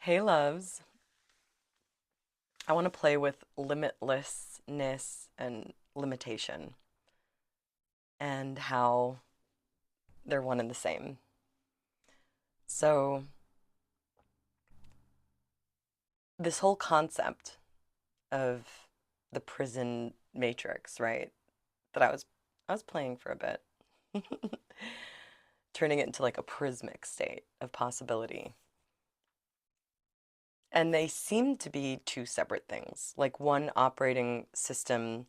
Hey loves, I want to play with limitlessness and limitation and how they're one and the same. So, this whole concept of the prison matrix, right? That I was playing for a bit, turning it into like a prismic state of possibility. And they seem to be two separate things. Like one operating system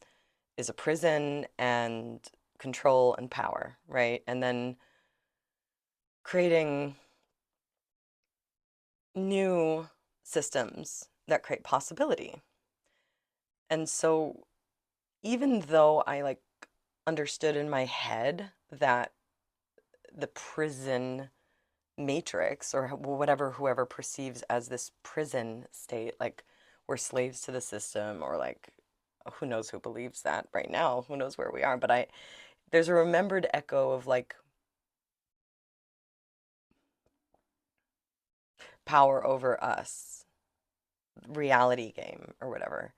is a prison and control and power, right? And then creating new systems that create possibility. And so even though I like understood in my head that the prison matrix or whatever whoever perceives as this prison state, like we're slaves to the system or like who knows who believes that right now, who knows where we are, but I there's a remembered echo of like power over us, reality game or whatever.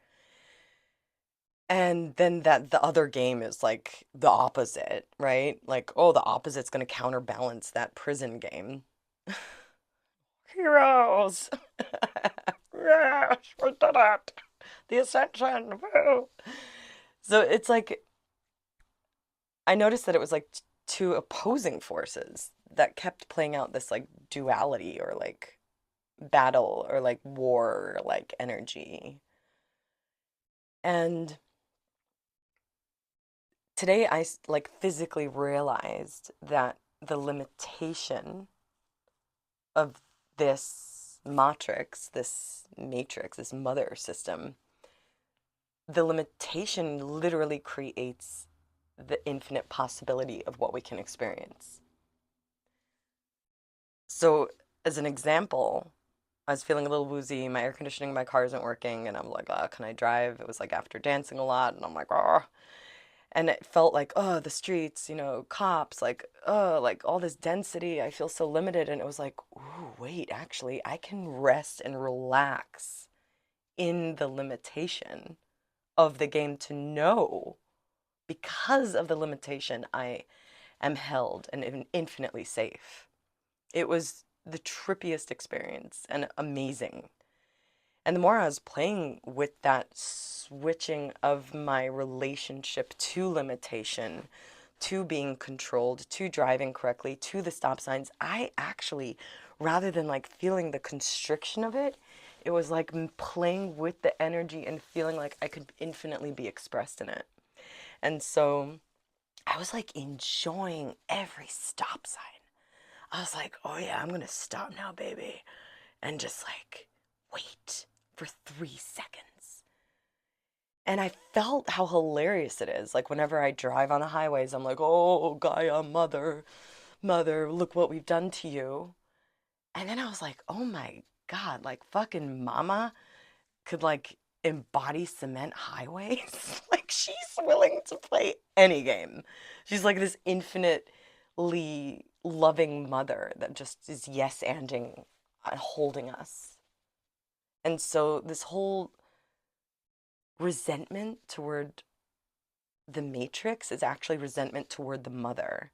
And then that the other game is like the opposite, right? Like, oh, the opposite's going to counterbalance that prison game. Heroes! Yes, we did it! The ascension! Woo! So it's like, I noticed that it was like two opposing forces that kept playing out this like duality or like battle or like war like energy. And today I like physically realized that the limitation of this matrix, this mother system, the limitation literally creates the infinite possibility of what we can experience. So, as an example, I was feeling a little woozy. My air conditioning in my car isn't working, and I'm like, oh, can I drive? It was like after dancing a lot, and I'm like, oh. And it felt like, oh, the streets, cops, like, oh, like all this density. I feel so limited. And it was like, ooh, wait, actually, I can rest and relax in the limitation of the game to know because of the limitation, I am held and infinitely safe. It was the trippiest experience and amazing. And the more I was playing with that switching of my relationship to limitation, to being controlled, to driving correctly, to the stop signs, I actually, rather than like feeling the constriction of it, it was like playing with the energy and feeling like I could infinitely be expressed in it. And so I was like enjoying every stop sign. I was like, oh yeah, I'm gonna stop now, baby. And just like wait for 3 seconds. And I felt how hilarious it is. Like whenever I drive on the highways, I'm like, oh, Gaia, mother, look what we've done to you. And then I was like, oh my God, like fucking mama could like embody cement highways. Like she's willing to play any game. She's like this infinitely loving mother that just is yes-anding and holding us. And so this whole resentment toward the matrix is actually resentment toward the mother.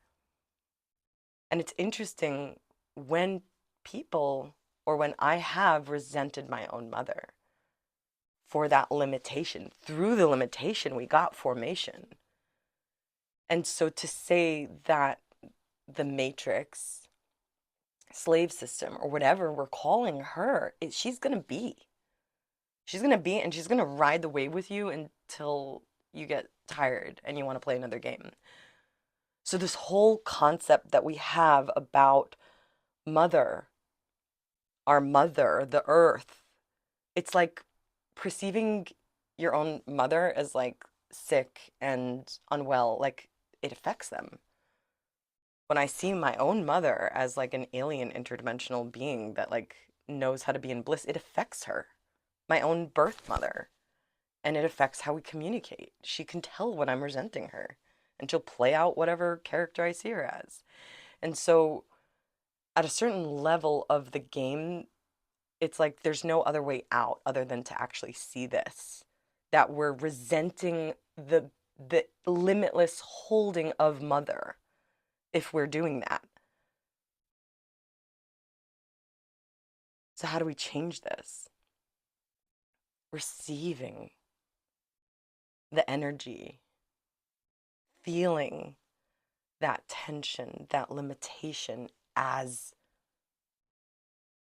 And it's interesting when people or when I have resented my own mother for that limitation. Through the limitation, we got formation. And so to say that the matrix slave system or whatever we're calling her, she's going to be. She's going to be, and she's going to ride the wave with you until you get tired and you want to play another game. So, this whole concept that we have about mother, our mother, the earth, it's like perceiving your own mother as like sick and unwell, like it affects them. When I see my own mother as like an alien interdimensional being that like knows how to be in bliss, it affects her. My own birth mother. And it affects how we communicate. She can tell when I'm resenting her, and she'll play out whatever character I see her as. And so, at a certain level of the game, It's like there's no other way out other than to actually see this, that we're resenting the limitless holding of mother if we're doing that. So how do we change this? Receiving the energy, feeling that tension, that limitation as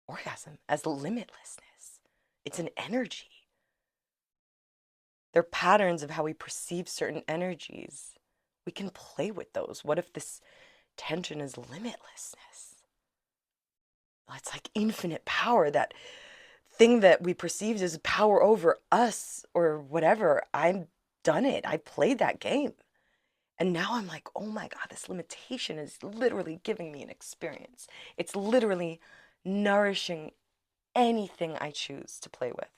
orgasm, as limitlessness. It's an energy. They're patterns of how we perceive certain energies. We can play with those. What if this tension is limitlessness? It's like infinite power, that thing that we perceived as power over us or whatever. I've done it. I played that game. And now I'm like, oh my God, this limitation is literally giving me an experience. It's literally nourishing anything I choose to play with.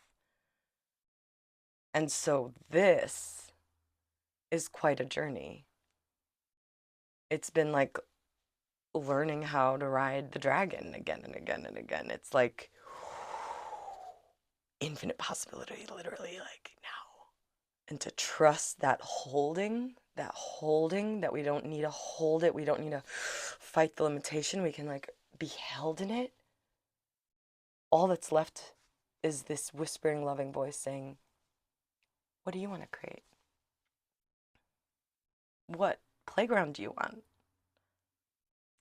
And so this is quite a journey. It's been like learning how to ride the dragon again and again and again. It's like infinite possibility, literally, like now. And to trust that holding, that we don't need to hold it. We don't need to fight the limitation. We can like be held in it. All that's left is this whispering, loving voice saying, what do you want to create? What playground do you want?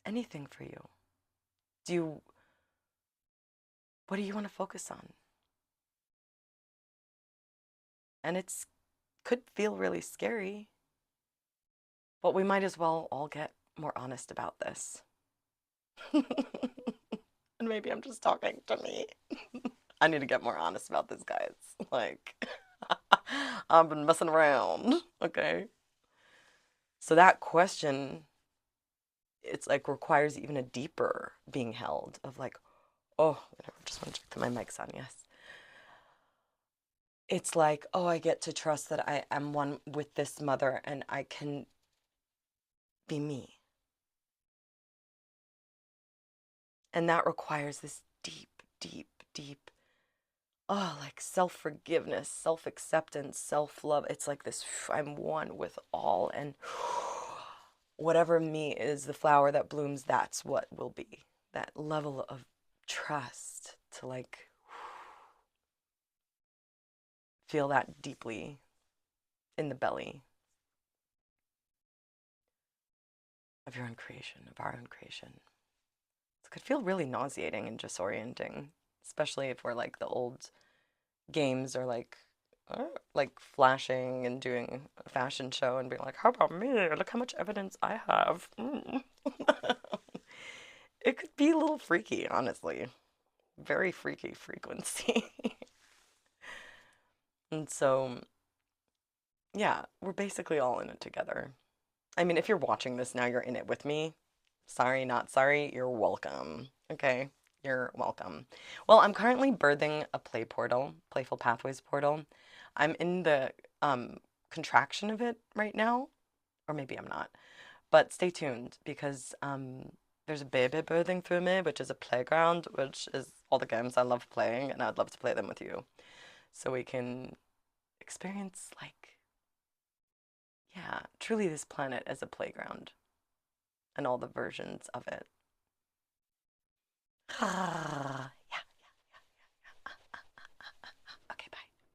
Anything for you. What do you want to focus on? And it's could feel really scary, but we might as well all get more honest about this. And maybe I'm just talking to me. I need to get more honest about this, guys. Like, I've been messing around, okay? So that question, it's like requires even a deeper being held of like, oh, whatever, just want to check that my mic's on, yes. It's like, oh, I get to trust that I am one with this mother and I can be me. And that requires this deep, deep, deep, oh, like self-forgiveness, self-acceptance, self-love. It's like this, I'm one with all, and whatever me is the flower that blooms, that's what will be. That level of trust to like feel that deeply in the belly of your own creation, of our own creation. It could feel really nauseating and disorienting, especially if we're like the old games or like flashing and doing a fashion show and being like, how about me? Look how much evidence I have. It could be a little freaky, honestly. Very freaky frequency. And so, yeah, we're basically all in it together. I mean, if you're watching this now, you're in it with me. Sorry, not sorry. You're welcome. Okay? You're welcome. Well, I'm currently birthing a play portal, Playful Pathways portal. I'm in the contraction of it right now, or maybe I'm not. But stay tuned because there's a baby birthing through me, which is a playground, which is all the games I love playing, and I'd love to play them with you. So we can experience, like, yeah, truly this planet as a playground and all the versions of it.